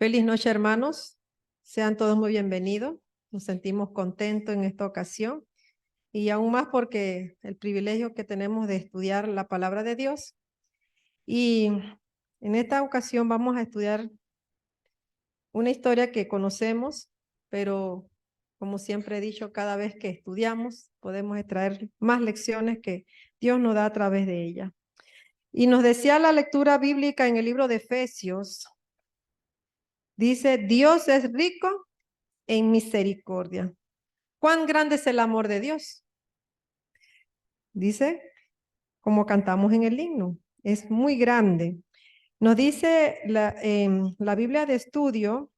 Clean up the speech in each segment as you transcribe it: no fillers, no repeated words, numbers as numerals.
Feliz noche, hermanos. Sean todos muy bienvenidos. Nos sentimos contentos en esta ocasión y aún más porque el privilegio que tenemos de estudiar la palabra de Dios. Y en esta ocasión vamos a estudiar una historia que conocemos, pero como siempre he dicho, cada vez que estudiamos podemos extraer más lecciones que Dios nos da a través de ella. Y nos decía la lectura bíblica en el libro de Efesios, dice, Dios es rico en misericordia. ¿Cuán grande es el amor de Dios? Dice, como cantamos en el himno, es muy grande. Nos dice la Biblia de estudio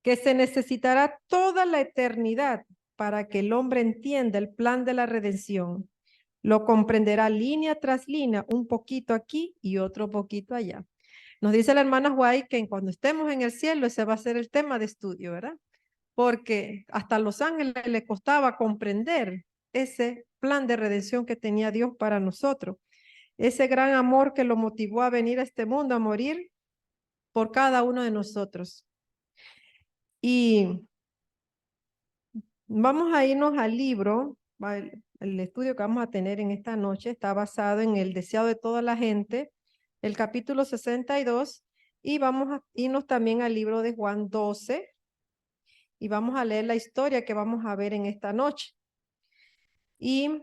que se necesitará toda la eternidad para que el hombre entienda el plan de la redención. Lo comprenderá línea tras línea, un poquito aquí y otro poquito allá. Nos dice la hermana White que cuando estemos en el cielo ese va a ser el tema de estudio, ¿verdad? Porque hasta a los ángeles le costaba comprender ese plan de redención que tenía Dios para nosotros, ese gran amor que lo motivó a venir a este mundo a morir por cada uno de nosotros. Y vamos a irnos al libro, el estudio que vamos a tener en esta noche está basado en el deseado de toda la gente, el capítulo 62, y vamos a irnos también al libro de Juan 12, y vamos a leer la historia que vamos a ver en esta noche. Y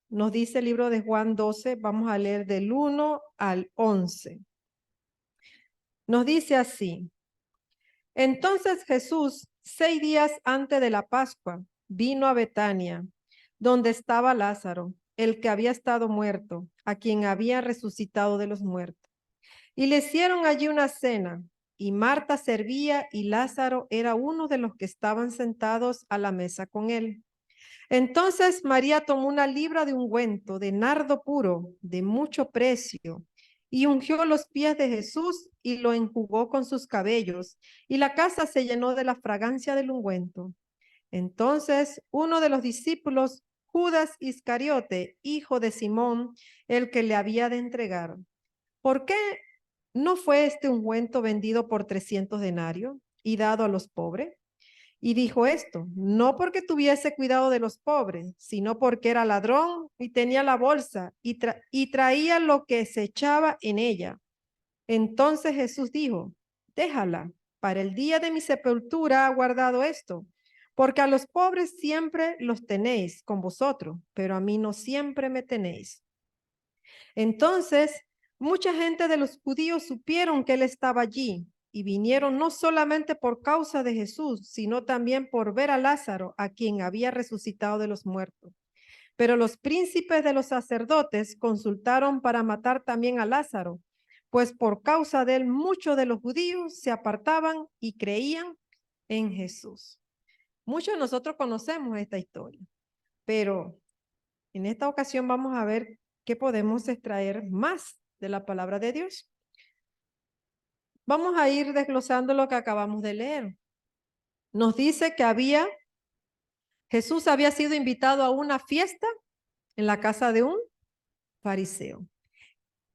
nos dice el libro de Juan 12, vamos a leer del 1 al 11. Nos dice así, entonces Jesús, 6 días antes de la Pascua, vino a Betania, donde estaba Lázaro, el que había estado muerto, a quien había resucitado de los muertos. Y le hicieron allí una cena, y Marta servía y Lázaro era uno de los que estaban sentados a la mesa con él. Entonces María tomó una libra de ungüento de nardo puro, de mucho precio, y ungió los pies de Jesús y lo enjugó con sus cabellos, y la casa se llenó de la fragancia del ungüento. Entonces uno de los discípulos, Judas Iscariote, hijo de Simón, el que le había de entregar, ¿por qué no fue este ungüento vendido por 300 denarios y dado a los pobres? Y dijo esto, no porque tuviese cuidado de los pobres, sino porque era ladrón y tenía la bolsa y traía lo que se echaba en ella. Entonces Jesús dijo, déjala, para el día de mi sepultura ha guardado esto, porque a los pobres siempre los tenéis con vosotros, pero a mí no siempre me tenéis. Entonces mucha gente de los judíos supieron que él estaba allí y vinieron no solamente por causa de Jesús, sino también por ver a Lázaro, a quien había resucitado de los muertos. Pero los príncipes de los sacerdotes consultaron para matar también a Lázaro, pues por causa de él muchos de los judíos se apartaban y creían en Jesús. Muchos de nosotros conocemos esta historia, pero en esta ocasión vamos a ver qué podemos extraer más de la palabra de Dios. Vamos a ir desglosando lo que acabamos de leer. Nos dice que Jesús había sido invitado a una fiesta en la casa de un fariseo.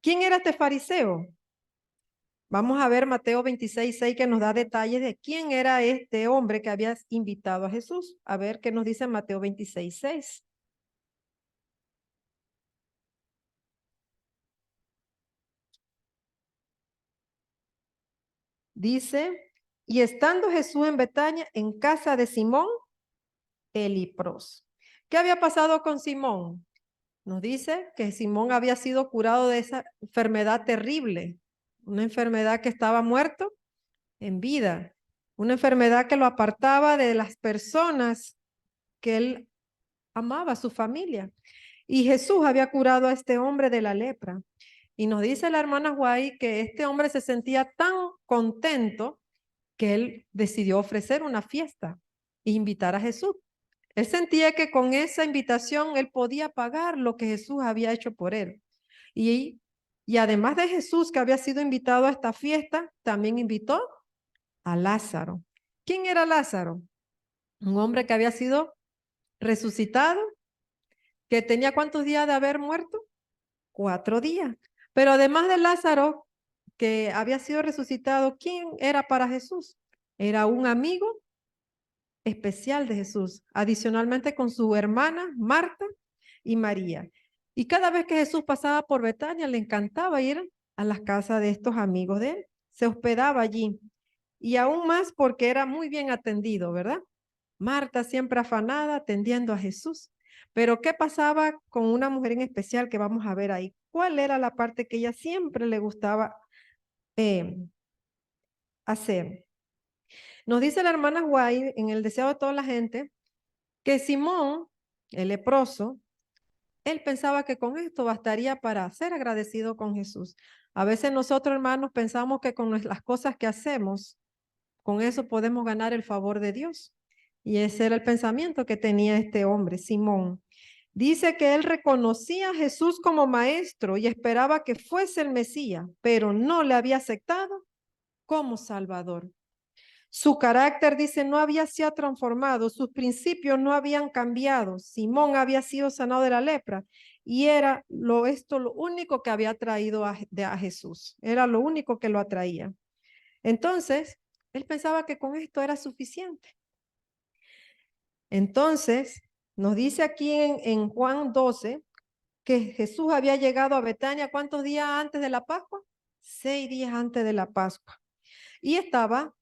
¿Quién era este fariseo? Vamos a ver Mateo 26:6 que nos da detalles de quién era este hombre que había invitado a Jesús. A ver qué nos dice Mateo 26:6. Dice, y estando Jesús en Betania, en casa de Simón, el leproso. ¿Qué había pasado con Simón? Nos dice que Simón había sido curado de esa enfermedad terrible, una enfermedad que estaba muerto en vida, una enfermedad que lo apartaba de las personas que él amaba, su familia. Y Jesús había curado a este hombre de la lepra. Y nos dice la hermana Guay que este hombre se sentía tan contento que él decidió ofrecer una fiesta e invitar a Jesús. Él sentía que con esa invitación él podía pagar lo que Jesús había hecho por él. Y, y además de Jesús que había sido invitado a esta fiesta, también invitó a Lázaro. ¿Quién era Lázaro? Un hombre que había sido resucitado, que tenía ¿cuántos días de haber muerto? 4 días. Pero además de Lázaro, que había sido resucitado, ¿quién era para Jesús? Era un amigo especial de Jesús, adicionalmente con su hermana Marta y María. Y cada vez que Jesús pasaba por Betania, le encantaba ir a las casas de estos amigos de él. Se hospedaba allí. Y aún más porque era muy bien atendido, ¿verdad? Marta siempre afanada atendiendo a Jesús. Pero ¿qué pasaba con una mujer en especial que vamos a ver ahí? ¿Cuál era la parte que ella siempre le gustaba eh, hacer? Nos dice la hermana White en el deseo de toda la gente que Simón, el leproso, él pensaba que con esto bastaría para ser agradecido con Jesús. A veces nosotros, hermanos, pensamos que con las cosas que hacemos, con eso podemos ganar el favor de Dios. Y ese era el pensamiento que tenía este hombre, Simón. Dice que él reconocía a Jesús como maestro y esperaba que fuese el Mesías, pero no le había aceptado como Salvador. Su carácter, dice, no había sido transformado, sus principios no habían cambiado. Simón había sido sanado de la lepra y era lo único que había traído a Jesús. Era lo único que lo atraía. Entonces, él pensaba que con esto era suficiente. Entonces, nos dice aquí en Juan 12 que Jesús había llegado a Betania, ¿cuántos días antes de la Pascua? 6 días antes de la Pascua. Y estaba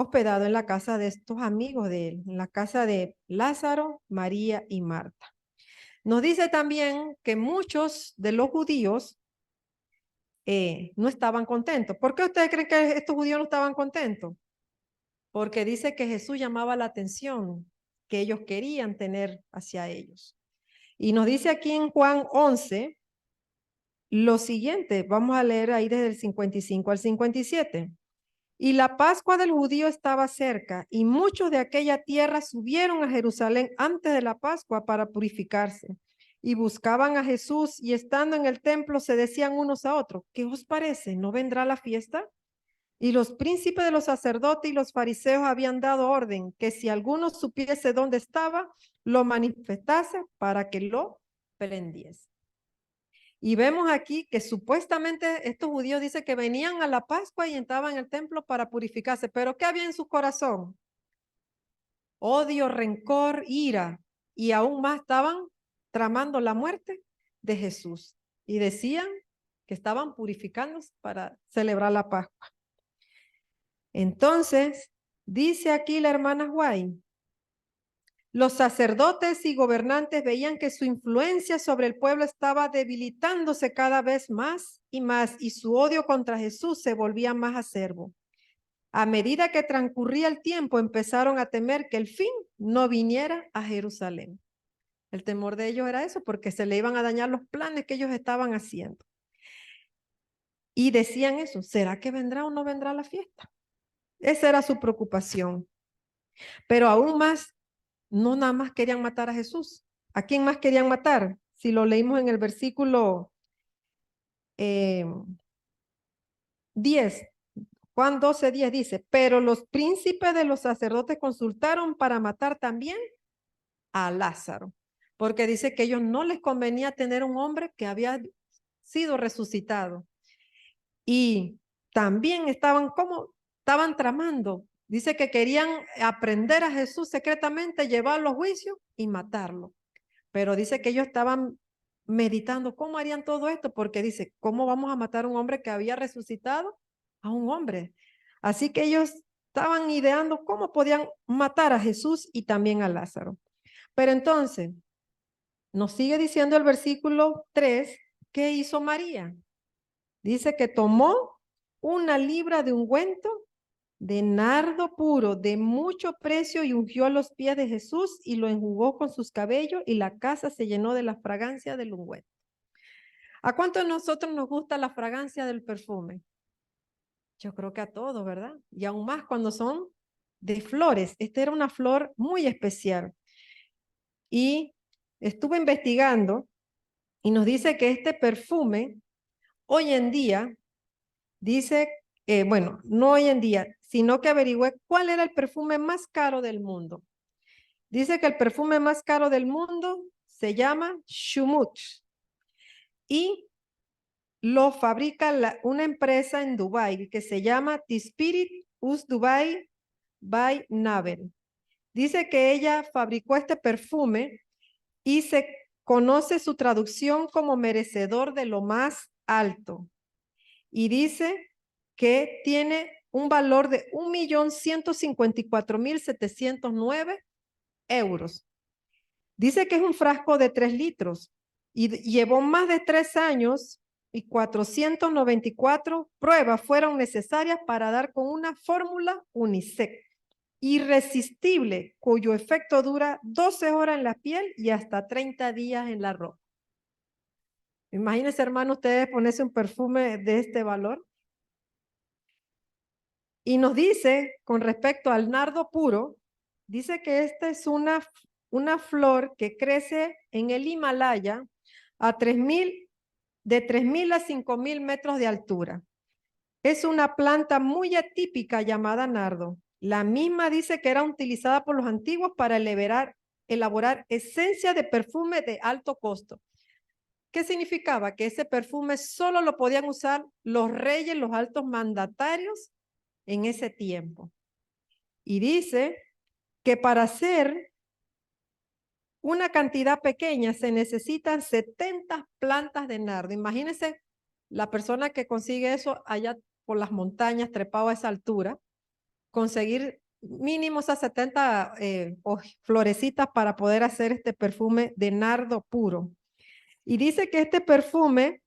hospedado en la casa de estos amigos de él, en la casa de Lázaro, María y Marta. Nos dice también que muchos de los judíos no estaban contentos. ¿Por qué ustedes creen que estos judíos no estaban contentos? Porque dice que Jesús llamaba la atención que ellos querían tener hacia ellos. Y nos dice aquí en Juan 11 lo siguiente, vamos a leer ahí desde el 55 al 57. Y la Pascua del judío estaba cerca, y muchos de aquella tierra subieron a Jerusalén antes de la Pascua para purificarse. Y buscaban a Jesús, y estando en el templo se decían unos a otros, ¿qué os parece? ¿No vendrá la fiesta? Y los príncipes de los sacerdotes y los fariseos habían dado orden que si alguno supiese dónde estaba, lo manifestase para que lo prendiese. Y vemos aquí que supuestamente estos judíos dicen que venían a la Pascua y entraban en el templo para purificarse, pero ¿qué había en su corazón? Odio, rencor, ira, y aún más estaban tramando la muerte de Jesús. Y decían que estaban purificándose para celebrar la Pascua. Entonces, dice aquí la hermana White, los sacerdotes y gobernantes veían que su influencia sobre el pueblo estaba debilitándose cada vez más, y su odio contra Jesús se volvía más acerbo. A medida que transcurría el tiempo, empezaron a temer que el fin no viniera a Jerusalén. El temor de ellos era eso, porque se le iban a dañar los planes que ellos estaban haciendo. Y decían eso, ¿será que vendrá o no vendrá la fiesta? Esa era su preocupación. Pero aún más, no nada más querían matar a Jesús. ¿A quién más querían matar? Si lo leímos en el versículo 10, Juan 12:10 dice, pero los príncipes de los sacerdotes consultaron para matar también a Lázaro, porque dice que a ellos no les convenía tener un hombre que había sido resucitado. Y también estaban tramando. Dice que querían aprender a Jesús secretamente, llevarlo a juicio y matarlo. Pero dice que ellos estaban meditando cómo harían todo esto, porque dice, ¿cómo vamos a matar a un hombre que había resucitado a un hombre? Así que ellos estaban ideando cómo podían matar a Jesús y también a Lázaro. Pero entonces, nos sigue diciendo el versículo 3, ¿qué hizo María? Dice que tomó una libra de ungüento de nardo puro, de mucho precio, y ungió los pies de Jesús y lo enjugó con sus cabellos, y la casa se llenó de la fragancia del ungüento. ¿A cuántos de nosotros nos gusta la fragancia del perfume? Yo creo que a todos, ¿verdad? Y aún más cuando son de flores. Esta era una flor muy especial. Y estuve investigando y nos dice que este perfume hoy en día, dice, bueno, no hoy en día, sino que averigüé cuál era el perfume más caro del mundo. Dice que el perfume más caro del mundo se llama Shumut. Y lo fabrica una empresa en Dubái que se llama The Spirit Us Dubai by Navel. Dice que ella fabricó este perfume y se conoce su traducción como merecedor de lo más alto. Y dice que tiene un valor de 1.154.709 euros. Dice que es un frasco de 3 litros y llevó más de 3 años y 494 pruebas fueron necesarias para dar con una fórmula unisex irresistible, cuyo efecto dura 12 horas en la piel y hasta 30 días en la ropa. Imagínense, hermano, ustedes ponerse un perfume de este valor. Y nos dice, con respecto al nardo puro, dice que esta es una flor que crece en el Himalaya a de 3.000 a 5.000 metros de altura. Es una planta muy atípica llamada nardo. La misma dice que era utilizada por los antiguos para elaborar esencia de perfume de alto costo. ¿Qué significaba? Que ese perfume solo lo podían usar los reyes, los altos mandatarios en ese tiempo. Y dice que para hacer una cantidad pequeña se necesitan 70 plantas de nardo. Imagínense la persona que consigue eso allá por las montañas, trepado a esa altura, conseguir mínimo esas 70 florecitas para poder hacer este perfume de nardo puro. Y dice que este perfume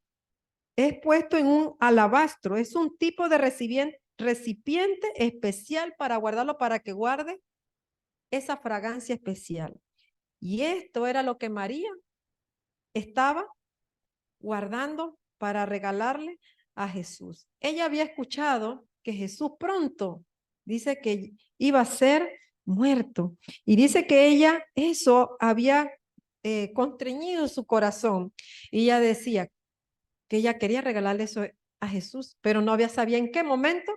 es puesto en un alabastro, es un tipo de recipiente especial para guardarlo, para que guarde esa fragancia especial. Y esto era lo que María estaba guardando para regalarle a Jesús. Ella había escuchado que Jesús pronto, dice que iba a ser muerto. Y dice que ella eso había constreñido su corazón. Y ella decía que ella quería regalarle eso a Jesús, pero no sabía en qué momento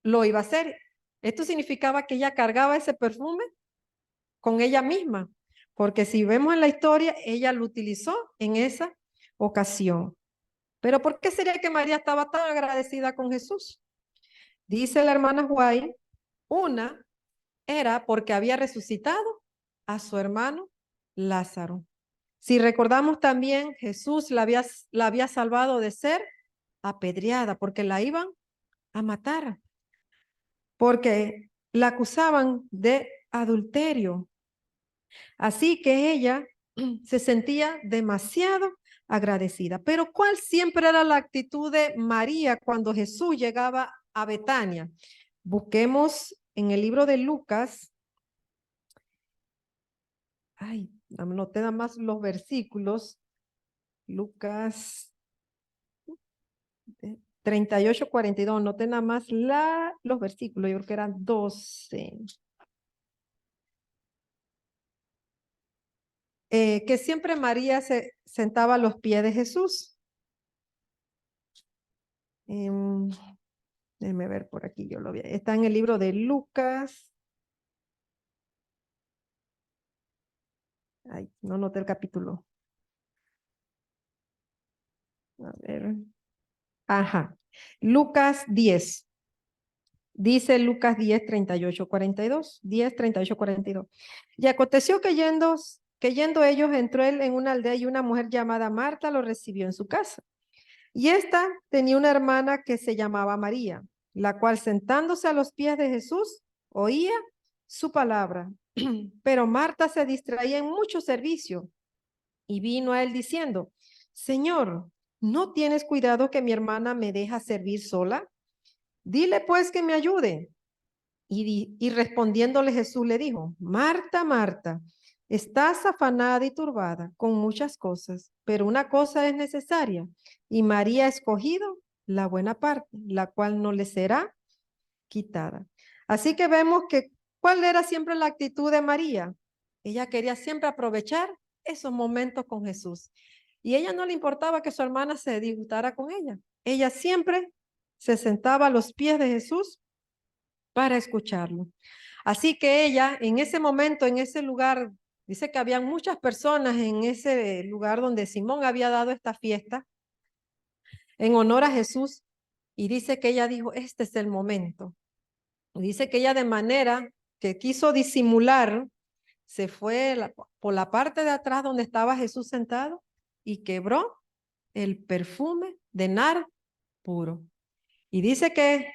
lo iba a hacer. Esto significaba que ella cargaba ese perfume con ella misma, porque si vemos en la historia, ella lo utilizó en esa ocasión. Pero ¿por qué sería que María estaba tan agradecida con Jesús? Dice la hermana White, una era porque había resucitado a su hermano Lázaro. Si recordamos también, Jesús la había salvado de ser apedreada porque la iban a matar, porque la acusaban de adulterio. Así que ella se sentía demasiado agradecida. Pero ¿cuál siempre era la actitud de María cuando Jesús llegaba a Betania? Busquemos en el libro de Lucas. Ay, no te da más los versículos. Lucas 38, 42, no te da más los versículos, yo creo que eran 12. Que siempre María se sentaba a los pies de Jesús. Déjeme ver por aquí, yo lo vi. Está en el libro de Lucas. Ay, no noté el capítulo. A ver. Ajá. Lucas 10. Dice Lucas 10, 38, 42. 10, 38, 42. Y aconteció que yendo ellos, entró él en una aldea y una mujer llamada Marta lo recibió en su casa. Y ésta tenía una hermana que se llamaba María, la cual sentándose a los pies de Jesús, oía su palabra. Pero Marta se distraía en mucho servicio y vino a él diciendo, Señor, ¿no tienes cuidado que mi hermana me deja servir sola? Dile pues que me ayude. Y respondiéndole Jesús le dijo, Marta, Marta, estás afanada y turbada con muchas cosas, pero una cosa es necesaria, y María ha escogido la buena parte, la cual no le será quitada. Así que vemos que, ¿cuál era siempre la actitud de María? Ella quería siempre aprovechar esos momentos con Jesús. Y a ella no le importaba que su hermana se disgustara con ella. Ella siempre se sentaba a los pies de Jesús para escucharlo. Así que ella, en ese momento, en ese lugar, dice que habían muchas personas en ese lugar donde Simón había dado esta fiesta. en honor a Jesús. Y dice que ella dijo, este es el momento. Y dice que ella de manera que quiso disimular, se fue por la parte de atrás donde estaba Jesús sentado y quebró el perfume de nardo puro. Y dice que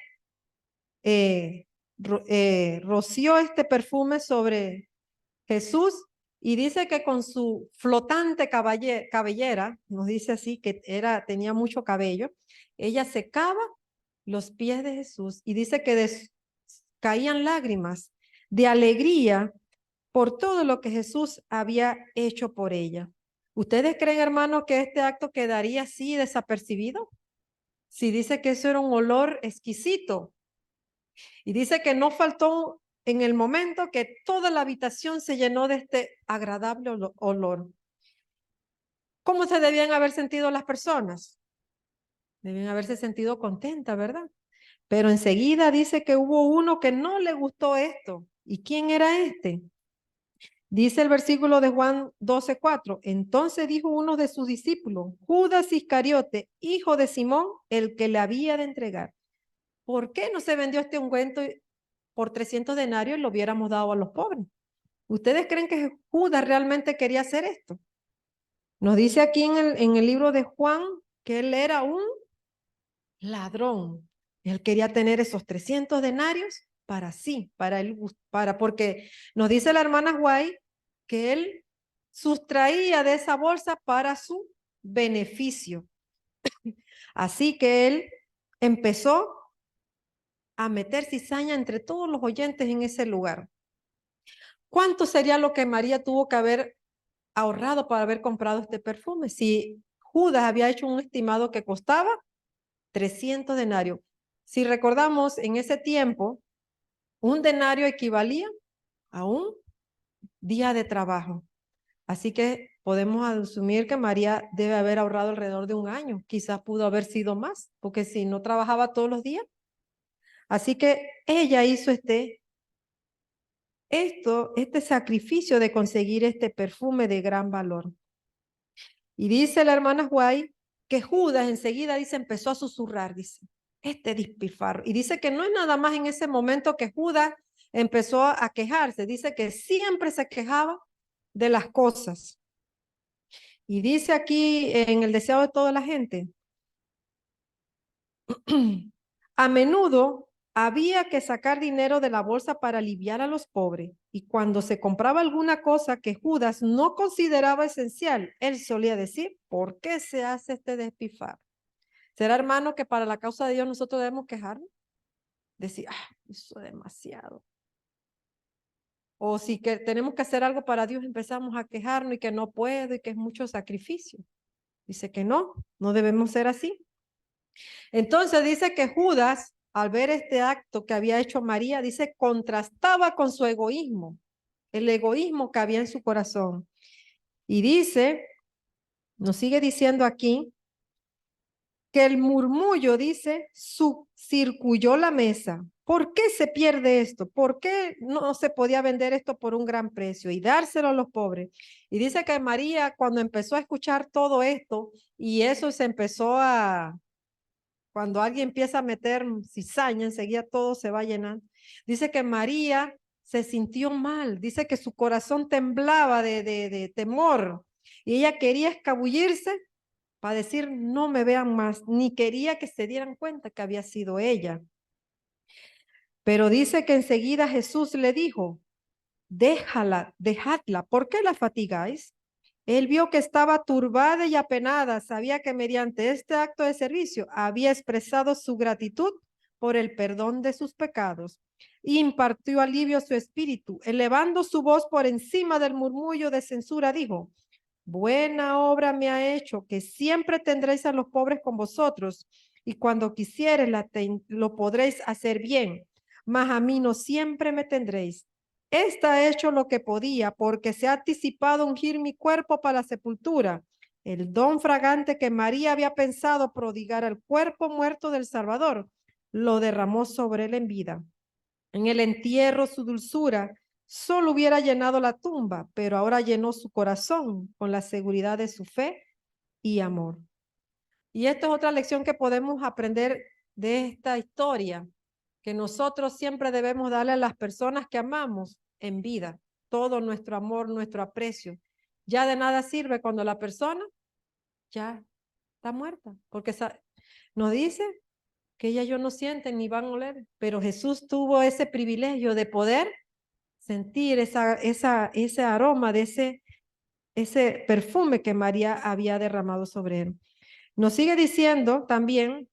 roció este perfume sobre Jesús y dice que con su flotante cabellera, nos dice así que tenía mucho cabello, ella secaba los pies de Jesús y dice que caían lágrimas de alegría por todo lo que Jesús había hecho por ella. ¿Ustedes creen, hermano, que este acto quedaría así desapercibido? Si dice que eso era un olor exquisito. Y dice que no faltó en el momento que toda la habitación se llenó de este agradable olor. ¿Cómo se debían haber sentido las personas? Debían haberse sentido contentas, ¿verdad? Pero enseguida dice que hubo uno que no le gustó esto. ¿Y quién era este? Dice el versículo de Juan 12:4. Entonces dijo uno de sus discípulos, Judas Iscariote, hijo de Simón, el que le había de entregar. ¿Por qué no se vendió este ungüento por 300 denarios y lo hubiéramos dado a los pobres? ¿Ustedes creen que Judas realmente quería hacer esto? Nos dice aquí en el libro de Juan que él era un ladrón. Él quería tener esos 300 denarios para sí, para él, porque nos dice la hermana White que él sustraía de esa bolsa para su beneficio. Así que él empezó a meter cizaña entre todos los oyentes en ese lugar. ¿Cuánto sería lo que María tuvo que haber ahorrado para haber comprado este perfume? Si Judas había hecho un estimado que costaba 300 denarios. Si recordamos, en ese tiempo, un denario equivalía a un día de trabajo. Así que podemos asumir que María debe haber ahorrado alrededor de un año. Quizás pudo haber sido más, porque si no trabajaba todos los días. Así que ella hizo este sacrificio de conseguir este perfume de gran valor. Y dice la hermana White que Judas enseguida dice, empezó a susurrar, dice, este despilfarro. Y dice que no es nada más en ese momento que Judas empezó a quejarse, dice que siempre se quejaba de las cosas. Y dice aquí en el deseado de toda la gente, a menudo había que sacar dinero de la bolsa para aliviar a los pobres. Y cuando se compraba alguna cosa que Judas no consideraba esencial, él solía decir, ¿por qué se hace este despilfarro? ¿Será, hermano, que para la causa de Dios nosotros debemos quejarnos? Decir, eso es demasiado. O si que tenemos que hacer algo para Dios, empezamos a quejarnos y que no puedo y que es mucho sacrificio. Dice que no debemos ser así. Entonces dice que Judas, al ver este acto que había hecho María, dice, contrastaba con su egoísmo, el egoísmo que había en su corazón. Y dice, nos sigue diciendo aquí, que el murmullo, dice, circulló la mesa. ¿Por qué se pierde esto? ¿Por qué no se podía vender esto por un gran precio y dárselo a los pobres? Y dice que María, cuando empezó a escuchar todo esto, y eso se empezó cuando alguien empieza a meter cizaña, enseguida todo se va llenando. Dice que María se sintió mal, dice que su corazón temblaba de temor y ella quería escabullirse para decir no me vean más, ni quería que se dieran cuenta que había sido ella. Pero dice que enseguida Jesús le dijo, dejadla, ¿por qué la fatigáis? Él vio que estaba turbada y apenada, sabía que mediante este acto de servicio había expresado su gratitud por el perdón de sus pecados y impartió alivio a su espíritu. Elevando su voz por encima del murmullo de censura, dijo, buena obra me ha hecho, que siempre tendréis a los pobres con vosotros, y cuando quisieres lo podréis hacer bien, mas a mí no siempre me tendréis. Esta ha hecho lo que podía, porque se ha anticipado ungir mi cuerpo para la sepultura. El don fragante que María había pensado prodigar al cuerpo muerto del Salvador, lo derramó sobre él en vida. En el entierro su dulzura solo hubiera llenado la tumba, pero ahora llenó su corazón con la seguridad de su fe y amor. Y esta es otra lección que podemos aprender de esta historia, que nosotros siempre debemos darle a las personas que amamos en vida, todo nuestro amor, nuestro aprecio. Ya de nada sirve cuando la persona ya está muerta, porque nos dice que ellos no sienten ni van a oler, pero Jesús tuvo ese privilegio de poder sentir ese aroma de ese perfume que María había derramado sobre él. Nos sigue diciendo también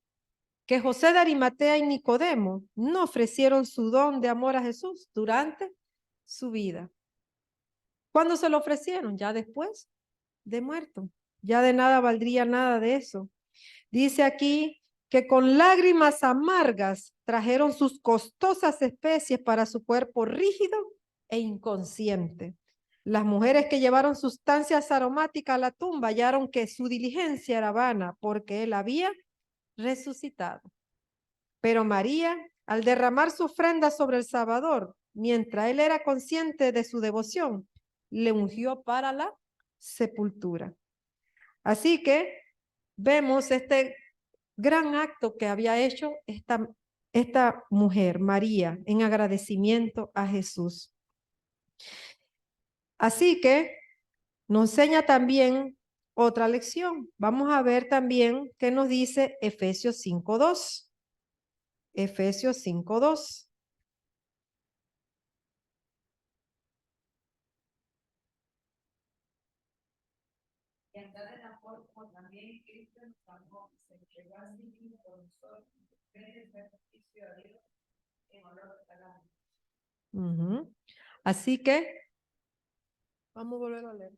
que José de Arimatea y Nicodemo no ofrecieron su don de amor a Jesús durante su vida. ¿Cuándo se lo ofrecieron? Ya después de muerto. Ya de nada valdría nada de eso. Dice aquí que con lágrimas amargas trajeron sus costosas especies para su cuerpo rígido e inconsciente. Las mujeres que llevaron sustancias aromáticas a la tumba hallaron que su diligencia era vana porque él había resucitado. Pero María, al derramar su ofrenda sobre el Salvador, mientras él era consciente de su devoción, le ungió para la sepultura. Así que vemos este gran acto que había hecho esta mujer, María, en agradecimiento a Jesús. Así que nos enseña también otra lección. Vamos a ver también qué nos dice Efesios 5:2. Efesios 5:2. Y andar en la forma como también Cristo nos amó, se entregó a sí mismo por nosotros, el beneficio a Dios en honor a la. Así que, vamos a volver a leer.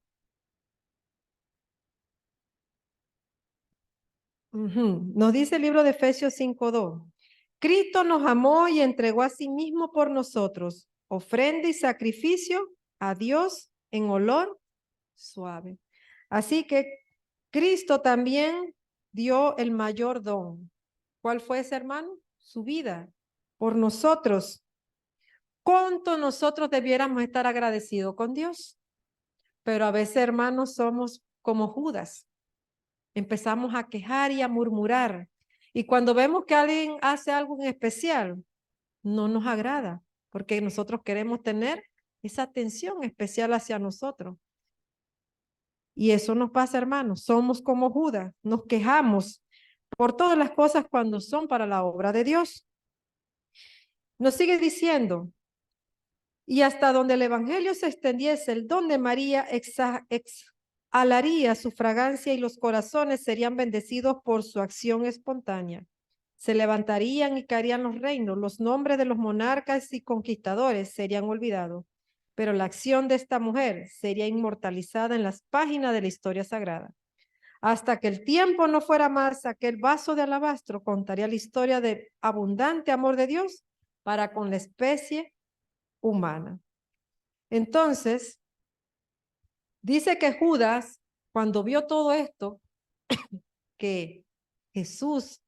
Nos dice el libro de Efesios 5:2. Cristo nos amó y entregó a sí mismo por nosotros, ofrenda y sacrificio a Dios en olor suave. Así que Cristo también dio el mayor don. ¿Cuál fue ese, hermano? Su vida por nosotros. ¿Cuánto nosotros debiéramos estar agradecidos con Dios? Pero a veces, hermanos, somos como Judas. Empezamos a quejar y a murmurar. Y cuando vemos que alguien hace algo en especial, no nos agrada, porque nosotros queremos tener esa atención especial hacia nosotros. Y eso nos pasa, hermanos. Somos como Judas, nos quejamos por todas las cosas cuando son para la obra de Dios. Nos sigue diciendo, y hasta donde el evangelio se extendiese, el don de María exhalaría su fragancia y los corazones serían bendecidos por su acción espontánea. Se levantarían y caerían los reinos, los nombres de los monarcas y conquistadores serían olvidados, pero la acción de esta mujer sería inmortalizada en las páginas de la historia sagrada. Hasta que el tiempo no fuera más, aquel vaso de alabastro contaría la historia de abundante amor de Dios para con la especie humana. Entonces, dice que Judas, cuando vio todo esto, que Jesús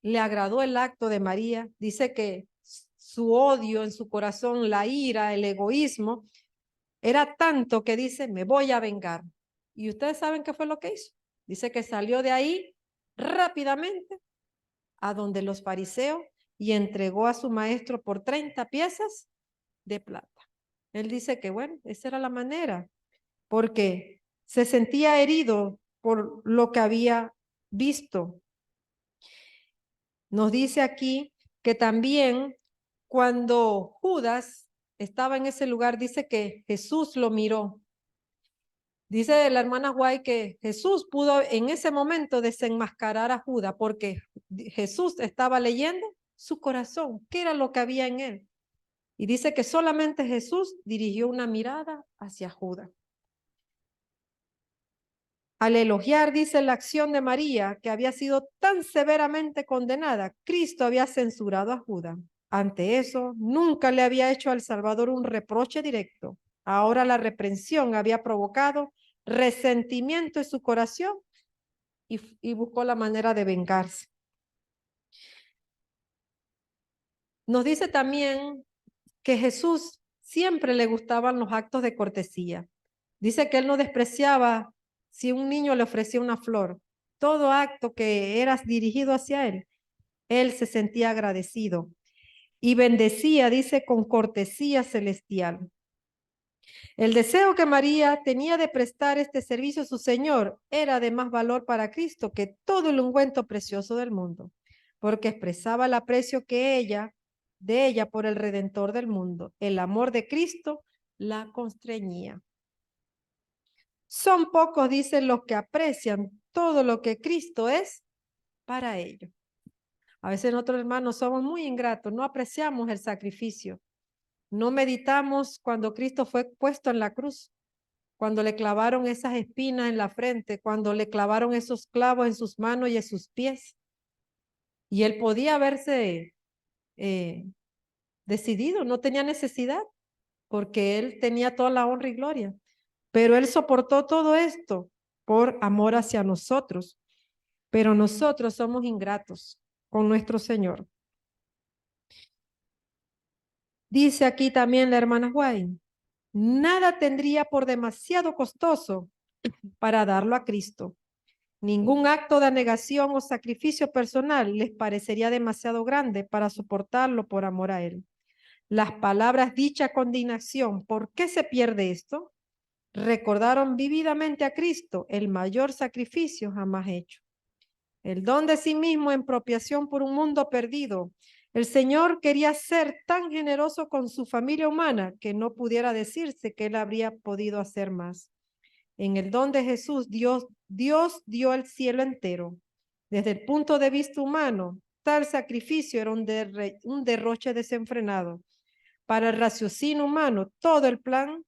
le agradó el acto de María, dice que su odio en su corazón, la ira, el egoísmo, era tanto que dice, me voy a vengar. ¿Y ustedes saben qué fue lo que hizo? Dice que salió de ahí rápidamente a donde los fariseos y entregó a su maestro por 30 piezas de plata. Él dice que, bueno, esa era la manera, porque se sentía herido por lo que había visto. Nos dice aquí que también cuando Judas estaba en ese lugar, dice que Jesús lo miró. Dice la hermana Guay que Jesús pudo en ese momento desenmascarar a Judas porque Jesús estaba leyendo su corazón, qué era lo que había en él. Y dice que solamente Jesús dirigió una mirada hacia Judas. Al elogiar, dice, la acción de María, que había sido tan severamente condenada, Cristo había censurado a Judas. Ante eso, nunca le había hecho al Salvador un reproche directo. Ahora la reprensión había provocado resentimiento en su corazón y buscó la manera de vengarse. Nos dice también que Jesús siempre le gustaban los actos de cortesía. Dice que él no despreciaba si un niño le ofrecía una flor. todo acto que era dirigido hacia él se sentía agradecido y bendecía, dice, con cortesía celestial. El deseo que María tenía de prestar este servicio a su Señor era de más valor para Cristo que todo el ungüento precioso del mundo, porque expresaba el aprecio de ella por el Redentor del mundo. El amor de Cristo la constreñía. Son pocos, dicen, los que aprecian todo lo que Cristo es para ellos. A veces nosotros, hermanos, somos muy ingratos, no apreciamos el sacrificio, no meditamos cuando Cristo fue puesto en la cruz, cuando le clavaron esas espinas en la frente, cuando le clavaron esos clavos en sus manos y en sus pies. Y él podía haberse decidido, no tenía necesidad, porque él tenía toda la honra y gloria. Pero él soportó todo esto por amor hacia nosotros. Pero nosotros somos ingratos con nuestro Señor. Dice aquí también la hermana White, nada tendría por demasiado costoso para darlo a Cristo. Ningún acto de negación o sacrificio personal les parecería demasiado grande para soportarlo por amor a Él. Las palabras dichas con dignación, ¿por qué se pierde esto? Recordaron vívidamente a Cristo, el mayor sacrificio jamás hecho. El don de sí mismo en propiación por un mundo perdido. El Señor quería ser tan generoso con su familia humana que no pudiera decirse que Él habría podido hacer más. En el don de Jesús, Dios dio el cielo entero. Desde el punto de vista humano, tal sacrificio era un derroche desenfrenado. Para el raciocinio humano, todo el plan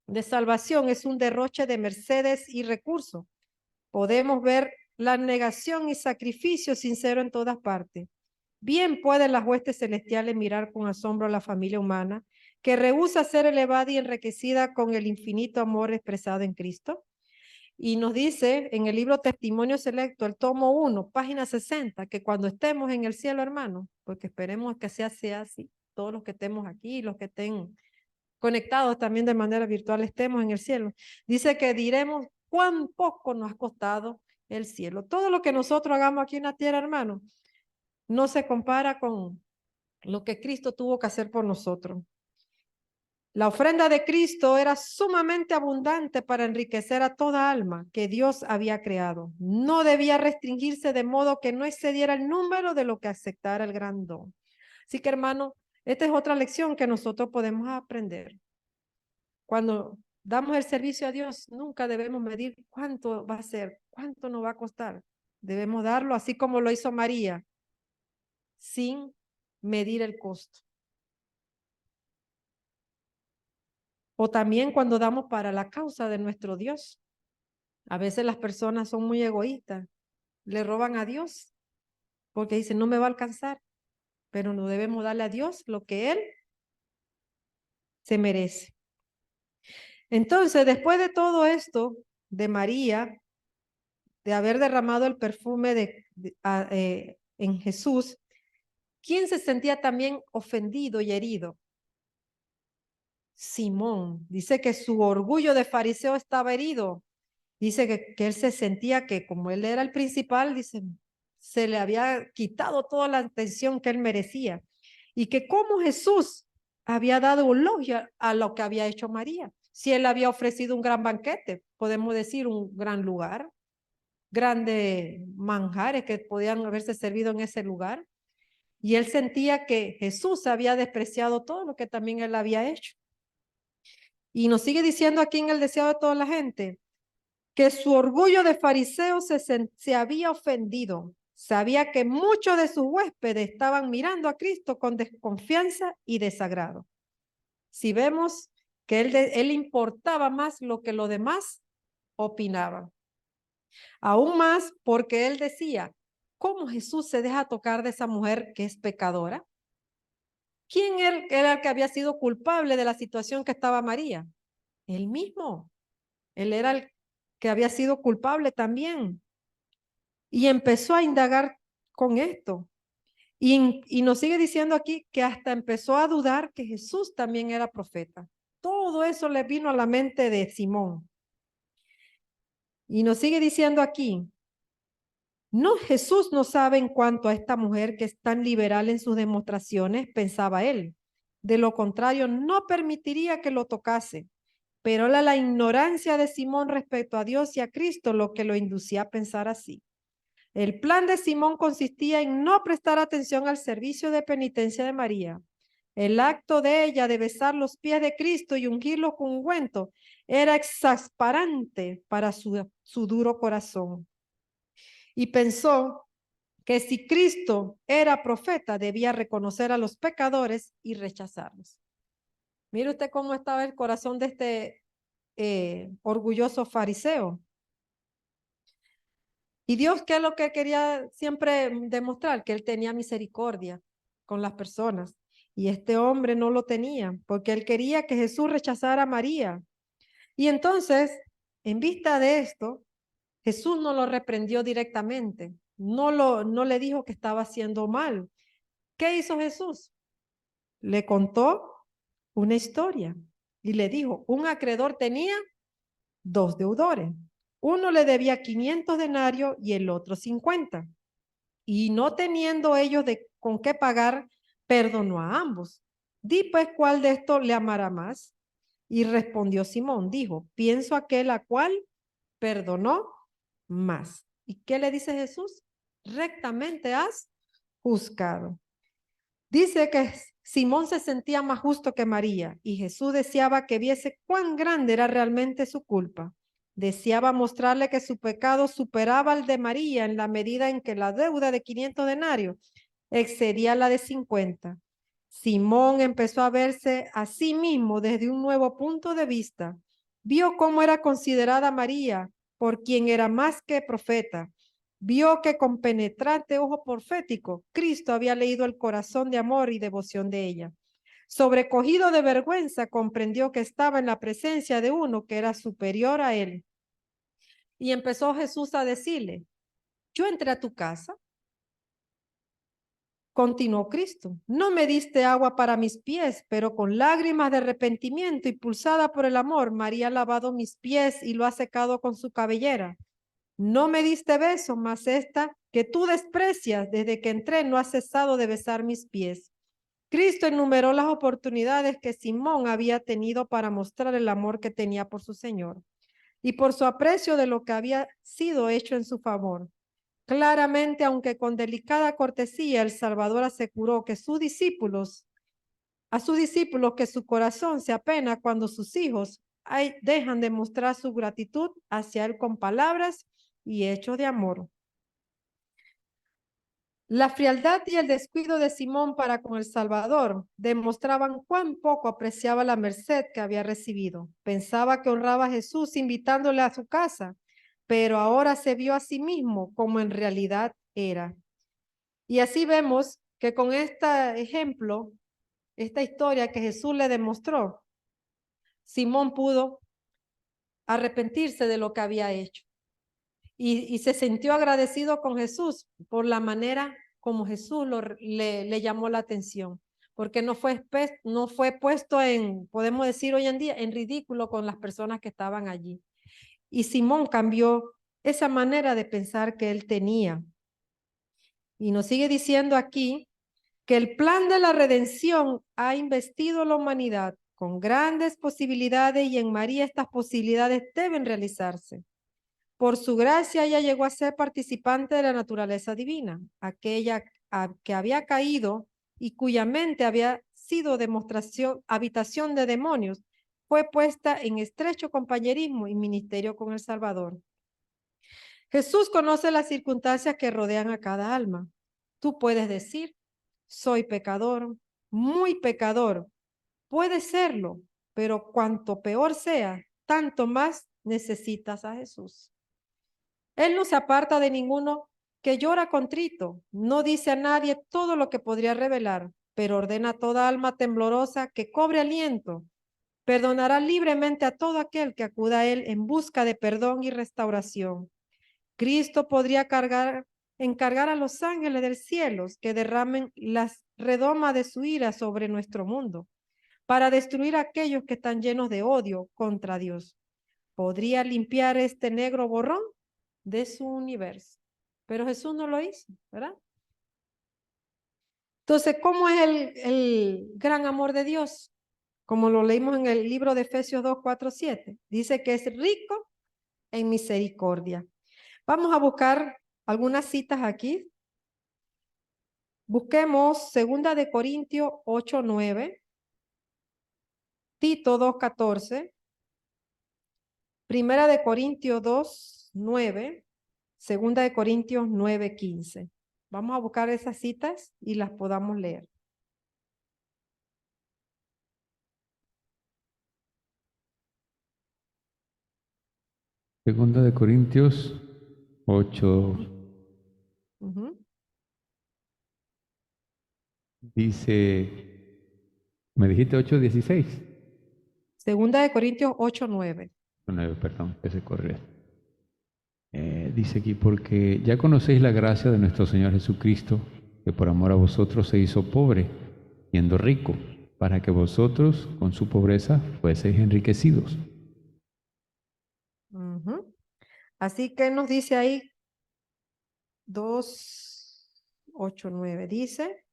de salvación es un derroche de mercedes y recursos. Podemos ver la negación y sacrificio sincero en todas partes. Bien pueden las huestes celestiales mirar con asombro a la familia humana que rehúsa ser elevada y enriquecida con el infinito amor expresado en Cristo. Y nos dice en el libro Testimonio Selecto, el tomo 1, página 60, que cuando estemos en el cielo, hermano, porque esperemos que sea así, todos los que estemos aquí, los que estén conectados también de manera virtual, estemos en el cielo. Dice que diremos cuán poco nos ha costado el cielo. Todo lo que nosotros hagamos aquí en la tierra, hermano, no se compara con lo que Cristo tuvo que hacer por nosotros. La ofrenda de Cristo era sumamente abundante para enriquecer a toda alma que Dios había creado. No debía restringirse de modo que no excediera el número de lo que aceptara el gran don. Así que, hermano, esta es otra lección que nosotros podemos aprender. Cuando damos el servicio a Dios, nunca debemos medir cuánto va a ser, cuánto nos va a costar. Debemos darlo así como lo hizo María, sin medir el costo. O también cuando damos para la causa de nuestro Dios. A veces las personas son muy egoístas, le roban a Dios porque dicen no me va a alcanzar, pero no debemos darle a Dios lo que Él se merece. Entonces, después de todo esto de María, de haber derramado el perfume en Jesús, ¿quién se sentía también ofendido y herido? Simón. Dice que su orgullo de fariseo estaba herido. Dice que él se sentía que como él era el principal, dice, se le había quitado toda la atención que él merecía. Y que como Jesús había dado elogio a lo que había hecho María. Si él había ofrecido un gran banquete, podemos decir un gran lugar, grandes manjares que podían haberse servido en ese lugar. Y él sentía que Jesús había despreciado todo lo que también él había hecho. Y nos sigue diciendo aquí en el deseo de toda la gente, que su orgullo de fariseo se había ofendido. Sabía que muchos de sus huéspedes estaban mirando a Cristo con desconfianza y desagrado. Si vemos que él importaba más lo que los demás opinaban. Aún más porque él decía, ¿cómo Jesús se deja tocar de esa mujer que es pecadora? ¿Quién era el que había sido culpable de la situación que estaba María? Él mismo. Él era el que había sido culpable también. Y empezó a indagar con esto. Y nos sigue diciendo aquí que hasta empezó a dudar que Jesús también era profeta. Todo eso le vino a la mente de Simón. Y nos sigue diciendo aquí No, Jesús no sabe en cuanto a esta mujer que es tan liberal en sus demostraciones, pensaba él. De lo contrario, no permitiría que lo tocase. Pero era la ignorancia de Simón respecto a Dios y a Cristo lo que lo inducía a pensar así. El plan de Simón consistía en no prestar atención al servicio de penitencia de María. El acto de ella de besar los pies de Cristo y ungirlos con ungüento era exasperante para su duro corazón. Y pensó que si Cristo era profeta, debía reconocer a los pecadores y rechazarlos. Mire usted cómo estaba el corazón de este orgulloso fariseo. Y Dios, ¿qué es lo que quería siempre demostrar? Que él tenía misericordia con las personas. Y este hombre no lo tenía, porque él quería que Jesús rechazara a María. Y entonces, en vista de esto, Jesús no lo reprendió directamente, no le dijo que estaba haciendo mal. ¿Qué hizo Jesús? Le contó una historia y le dijo, un acreedor tenía dos deudores. Uno le debía 500 denarios y el otro 50. Y no teniendo ellos con qué pagar, perdonó a ambos. Di pues cuál de estos le amará más. Y respondió Simón, dijo, pienso aquel a cual perdonó más. ¿Y qué le dice Jesús? Rectamente has juzgado. Dice que Simón se sentía más justo que María y Jesús deseaba que viese cuán grande era realmente su culpa. Deseaba mostrarle que su pecado superaba al de María en la medida en que la deuda de 500 denarios excedía la de 50. Simón empezó a verse a sí mismo desde un nuevo punto de vista. Vio cómo era considerada María por quien era más que profeta. Vio que con penetrante ojo profético, Cristo había leído el corazón de amor y devoción de ella. Sobrecogido de vergüenza, comprendió que estaba en la presencia de uno que era superior a él. Y empezó Jesús a decirle, yo entré a tu casa. Continuó Cristo, no me diste agua para mis pies, pero con lágrimas de arrepentimiento y pulsada por el amor, María ha lavado mis pies y lo ha secado con su cabellera. No me diste beso, mas esta que tú desprecias desde que entré no ha cesado de besar mis pies. Cristo enumeró las oportunidades que Simón había tenido para mostrar el amor que tenía por su Señor y por su aprecio de lo que había sido hecho en su favor. Claramente, aunque con delicada cortesía, el Salvador aseguró que a sus discípulos que su corazón se apena cuando sus hijos dejan de mostrar su gratitud hacia él con palabras y hechos de amor. La frialdad y el descuido de Simón para con el Salvador demostraban cuán poco apreciaba la merced que había recibido. Pensaba que honraba a Jesús invitándole a su casa, pero ahora se vio a sí mismo como en realidad era. Y así vemos que con este ejemplo, esta historia que Jesús le demostró, Simón pudo arrepentirse de lo que había hecho y se sintió agradecido con Jesús por la manera como Jesús le llamó la atención, porque no fue puesto en, podemos decir hoy en día, en ridículo con las personas que estaban allí. Y Simón cambió esa manera de pensar que él tenía. Y nos sigue diciendo aquí que el plan de la redención ha investido a la humanidad con grandes posibilidades y en María estas posibilidades deben realizarse. Por su gracia ella llegó a ser participante de la naturaleza divina, aquella que había caído y cuya mente había sido habitación de demonios, fue puesta en estrecho compañerismo y ministerio con el Salvador. Jesús conoce las circunstancias que rodean a cada alma. Tú puedes decir, soy pecador, muy pecador. Puede serlo, pero cuanto peor sea, tanto más necesitas a Jesús. Él no se aparta de ninguno que llora contrito, no dice a nadie todo lo que podría revelar, pero ordena a toda alma temblorosa que cobre aliento. Perdonará libremente a todo aquel que acuda a él en busca de perdón y restauración. Cristo podría encargar a los ángeles del cielo que derramen las redomas de su ira sobre nuestro mundo, para destruir a aquellos que están llenos de odio contra Dios. ¿Podría limpiar este negro borrón de su universo? pero Jesús no lo hizo, ¿verdad? Entonces, ¿cómo es el gran amor de Dios? Como lo leímos en el libro de Efesios 2, 4, 7. Dice que es rico en misericordia. Vamos a buscar algunas citas aquí. Busquemos 2 de Corintios 8, 9, Tito 2, 14, 1 de Corintios 2, 9, 2 de Corintios 9, 15. Vamos a buscar esas citas y las podamos leer. Segunda de Corintios 8, dice, ¿me dijiste 8:16? 2 de Corintios 8, 9. 9, perdón, que se corrió. Dice aquí, porque ya conocéis la gracia de nuestro Señor Jesucristo, que por amor a vosotros se hizo pobre, siendo rico, para que vosotros con su pobreza fueseis enriquecidos. Así que nos dice ahí 2, 8, 9. Dice,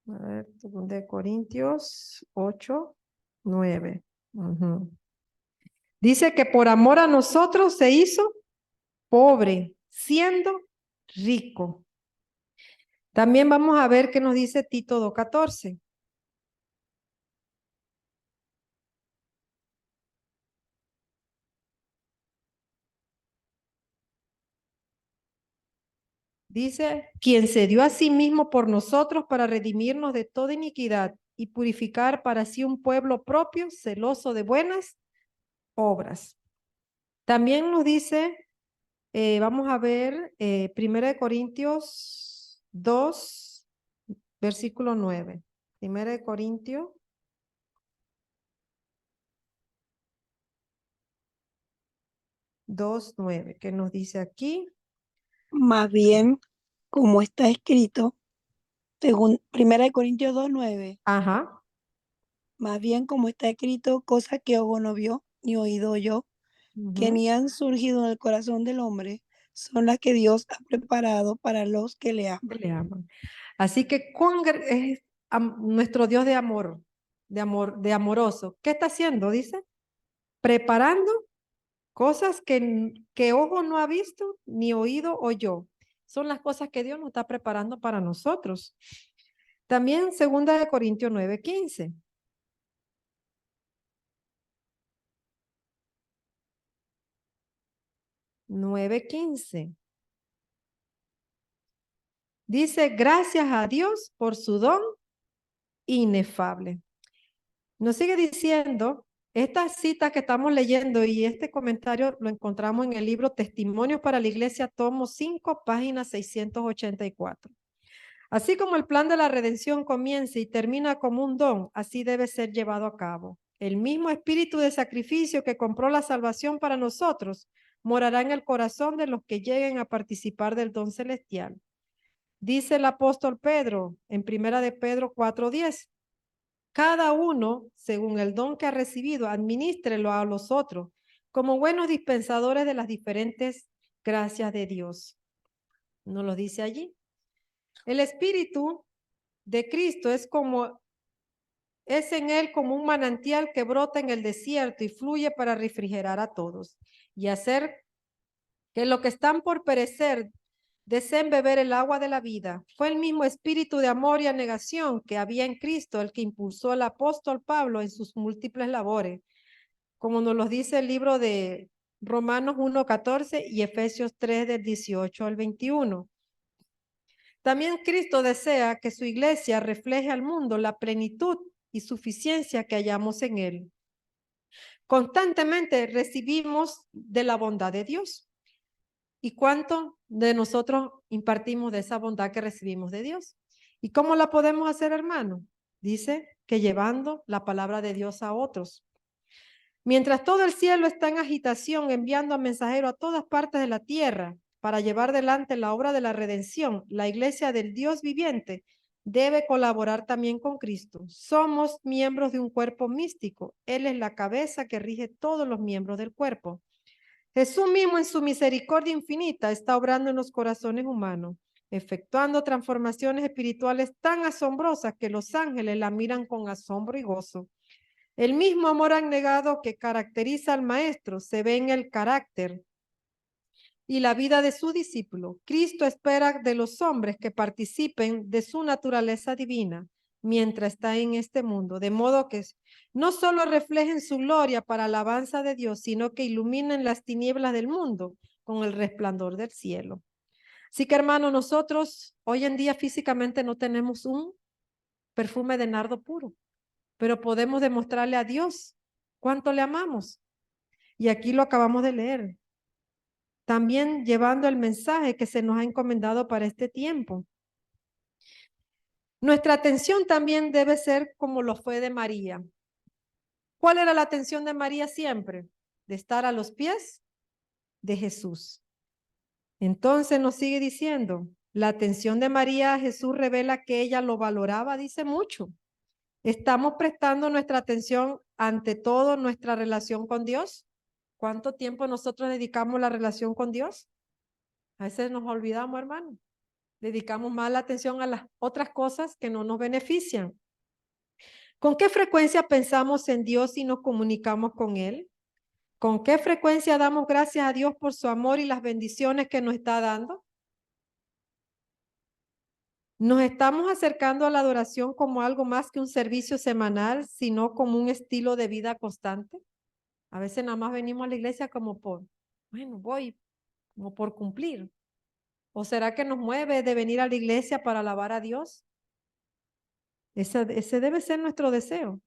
a ver, 2 de Corintios 8, 9. Dice que por amor a nosotros se hizo pobre, siendo rico. También vamos a ver qué nos dice Tito 2:14. Dice, quien se dio a sí mismo por nosotros para redimirnos de toda iniquidad y purificar para sí un pueblo propio, celoso de buenas obras. También nos dice, vamos a ver, 1 de Corintios 2, versículo 9. 1 de Corintios 2, 9, que nos dice aquí. Más bien, como está escrito, según 1 Corintios 2:9, Ajá. más bien como está escrito, cosas que ojo no vio, ni oído yo, que ni han surgido en el corazón del hombre, son las que Dios ha preparado para los que le aman. Le aman. Así que es nuestro Dios de amor, de amoroso. ¿Qué está haciendo? Dice, preparando cosas que ojo no ha visto, ni oído oyó. Son las cosas que Dios nos está preparando para nosotros. También 2 de Corintios 9:15. 9:15. Dice, gracias a Dios por su don inefable. Nos sigue diciendo, esta cita que estamos leyendo y este comentario lo encontramos en el libro Testimonios para la Iglesia, tomo 5, página 684. Así como el plan de la redención comienza y termina como un don, así debe ser llevado a cabo. El mismo espíritu de sacrificio que compró la salvación para nosotros morará en el corazón de los que lleguen a participar del don celestial. Dice el apóstol Pedro en 1 de Pedro 4:10. Cada uno, según el don que ha recibido, adminístrelo a los otros, como buenos dispensadores de las diferentes gracias de Dios. Nos lo dice allí. El Espíritu de Cristo es en él como un manantial que brota en el desierto y fluye para refrigerar a todos y hacer que los que están por perecer deseen beber el agua de la vida. Fue el mismo espíritu de amor y anegación que había en Cristo el que impulsó al apóstol Pablo en sus múltiples labores, como nos lo dice el libro de Romanos 1:14 y Efesios 3 del 18 al 21. También Cristo desea que su iglesia refleje al mundo la plenitud y suficiencia que hallamos en él. Constantemente recibimos de la bondad de Dios. ¿Y cuánto de nosotros impartimos de esa bondad que recibimos de Dios? ¿Y cómo la podemos hacer, hermano? Dice que llevando la palabra de Dios a otros. Mientras todo el cielo está en agitación, enviando a mensajeros a todas partes de la tierra para llevar adelante la obra de la redención, la iglesia del Dios viviente debe colaborar también con Cristo. Somos miembros de un cuerpo místico. Él es la cabeza que rige todos los miembros del cuerpo. Jesús mismo en su misericordia infinita está obrando en los corazones humanos, efectuando transformaciones espirituales tan asombrosas que los ángeles la miran con asombro y gozo. El mismo amor abnegado que caracteriza al Maestro se ve en el carácter y la vida de su discípulo. Cristo espera de los hombres que participen de su naturaleza divina mientras está en este mundo, de modo que no solo reflejen su gloria para alabanza de Dios, sino que iluminen las tinieblas del mundo con el resplandor del cielo. Así que, hermano, nosotros hoy en día físicamente no tenemos un perfume de nardo puro, pero podemos demostrarle a Dios cuánto le amamos. Y aquí lo acabamos de leer. También llevando el mensaje que se nos ha encomendado para este tiempo. Nuestra atención también debe ser como lo fue de María. ¿Cuál era la atención de María siempre? De estar a los pies de Jesús. Entonces nos sigue diciendo, la atención de María a Jesús revela que ella lo valoraba, dice mucho. ¿Estamos prestando nuestra atención ante todo nuestra relación con Dios? ¿Cuánto tiempo nosotros dedicamos a la relación con Dios? A veces nos olvidamos, hermano. Dedicamos más la atención a las otras cosas que no nos benefician. ¿Con qué frecuencia pensamos en Dios y nos comunicamos con Él? ¿Con qué frecuencia damos gracias a Dios por su amor y las bendiciones que nos está dando? ¿Nos estamos acercando a la adoración como algo más que un servicio semanal, sino como un estilo de vida constante? A veces nada más venimos a la iglesia como voy, como por cumplir. ¿O será que nos mueve de venir a la iglesia para alabar a Dios? Ese debe ser nuestro deseo.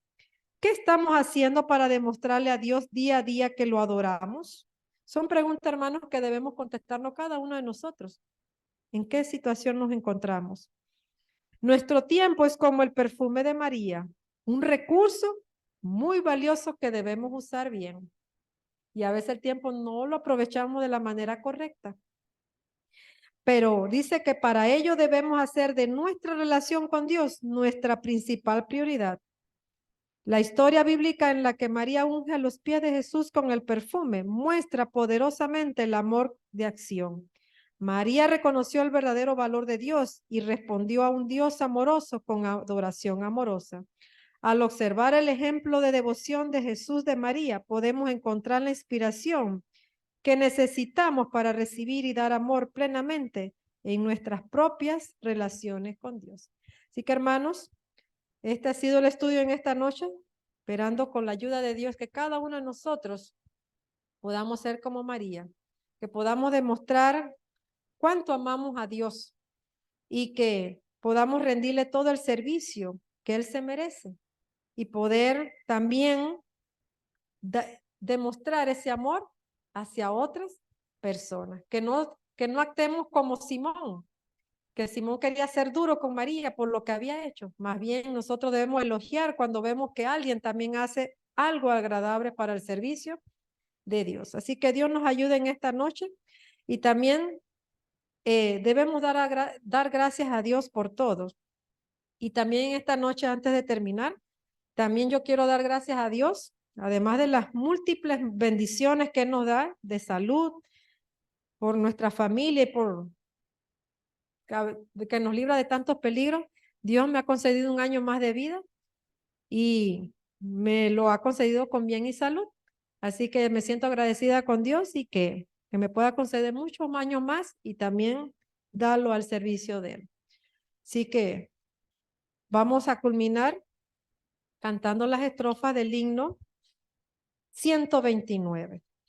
¿Qué estamos haciendo para demostrarle a Dios día a día que lo adoramos? Son preguntas, hermanos, que debemos contestarnos cada uno de nosotros. ¿En qué situación nos encontramos? Nuestro tiempo es como el perfume de María, un recurso muy valioso que debemos usar bien. Y a veces el tiempo no lo aprovechamos de la manera correcta. Pero dice que para ello debemos hacer de nuestra relación con Dios nuestra principal prioridad. La historia bíblica en la que María unge a los pies de Jesús con el perfume muestra poderosamente el amor de acción. María reconoció el verdadero valor de Dios y respondió a un Dios amoroso con adoración amorosa. Al observar el ejemplo de devoción de Jesús de María, podemos encontrar la inspiración que necesitamos para recibir y dar amor plenamente en nuestras propias relaciones con Dios. Así que, hermanos, este ha sido el estudio en esta noche, esperando con la ayuda de Dios que cada uno de nosotros podamos ser como María, que podamos demostrar cuánto amamos a Dios y que podamos rendirle todo el servicio que Él se merece y poder también demostrar ese amor hacia otras personas, que no actuemos como Simón, que Simón quería ser duro con María por lo que había hecho. Más bien nosotros debemos elogiar cuando vemos que alguien también hace algo agradable para el servicio de Dios. Así que Dios nos ayude en esta noche y también debemos dar gracias a Dios por todo. Y también esta noche, antes de terminar, también yo quiero dar gracias a Dios, además de las múltiples bendiciones que nos da de salud, por nuestra familia y por que nos libra de tantos peligros. Dios me ha concedido un año más de vida y me lo ha concedido con bien y salud. Así que me siento agradecida con Dios y que me pueda conceder muchos años más y también darlo al servicio de Él. Así que vamos a culminar cantando las estrofas del himno 129.